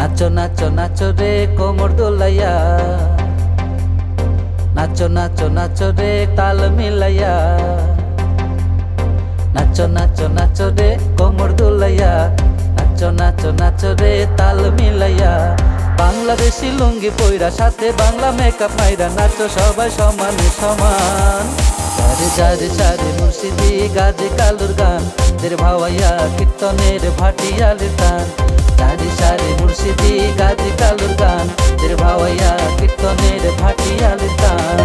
নাচো নাচো নাচো রে কোমর দোলাইয়া, নাচো নাচো নাচো রে তাল মিলাইয়া, নাচো নাচো নাচো রে কোমর দোলাইয়া, নাচো নাচো নাচো রে তাল মিলাইয়া। বাংলাদেশি লুঙ্গি পইরা সাথে বাংলা মেকআপ মাইরা নাচো সবাই সমানে সমান। সারে সারে সারে মুর্শিদি গাজী কালুর গান, দের ভাওয়াইয়া কীর্তনের ভাটিয়ালের টান। সারে সারে মুর্শিদি গাজী কালুর গান, দের ভাওয়াইয়া কীর্তনের ভাটিয়ালের টান।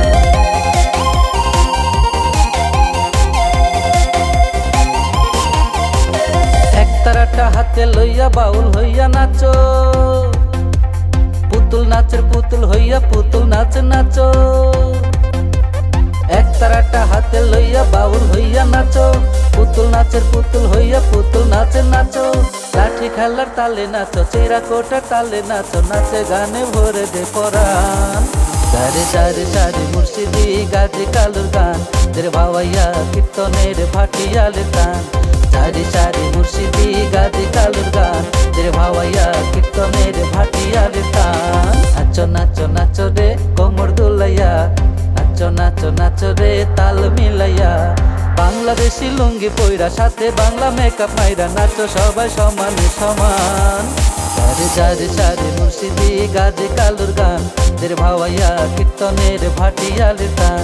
একতারাটা হাতে লইয়া বাউল হইয়া নাচো, পুতুল নাচের পুতুল হইয়া পুতুল নাচ নাচো। একতারাটা হাতে লইয়া বাউল হইয়া নাচো, পুতুল নাচের পুতুল হইয়া পুতুল নাচে নাচো। লাঠি খেলার তালে নাচো, চেরা কোটার তালে নাচো, নাচে গানে ভরে দে পরাণ। সারে সারে সারে মুর্শিদি গাজী কালুর গান, দের ভাওয়াইয়া কীর্তনের ভাটিয়ালের টান। সারে সারে মুর্শিদি গাজী কালুর গান, দের ভাওয়াইয়া কীর্তনের ভাটিয়ালের টান। নাচো নাচো নাচো রে কোমর দুলাইয়া, নাচো নাচো নাচো রে তাল মিলাইয়া। বাংলাদেশি লুঙ্গি পইরা সাথে বাংলা মেকআপ মাইরা নাচো সবাই সমানে সমান। সারে সারে সারে মুর্শিদি গাজী কালুর গান, দের ভাওয়াইয়া কীর্তনের ভাটিয়ালের টান।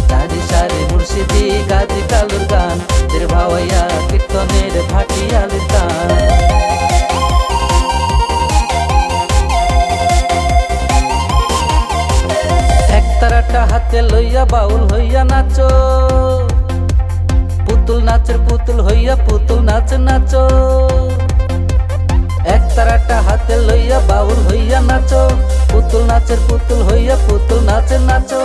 সারে সারে মুর্শিদি গাজী কালুর গান, দের ভাওয়াইয়া কীর্তনের ভাটিয়ালের টান। একতারাটা হাতে লইয়া বাউল হইয়া নাচো, পুতুল নাচের পুতুল হইয়া পুতুল নাচ নাচো। একতারাটা হাতে লইয়া বাউল হইয়া নাচো, পুতুল নাচের পুতুল হইয়া পুতুল নাচে নাচো।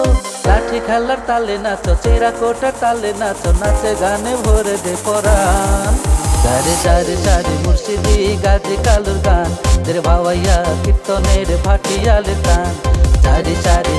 লাঠি খেলার তালে নাচো, চেরা কোটার তালে নাচো, নাচে গানে ভরে দে পরাণ। সারে সারে সারে মুর্শিদি গাজী কালুর গান, দের ভাওয়াইয়া কীর্তনের ভাটিয়ালের টান। সারে সারে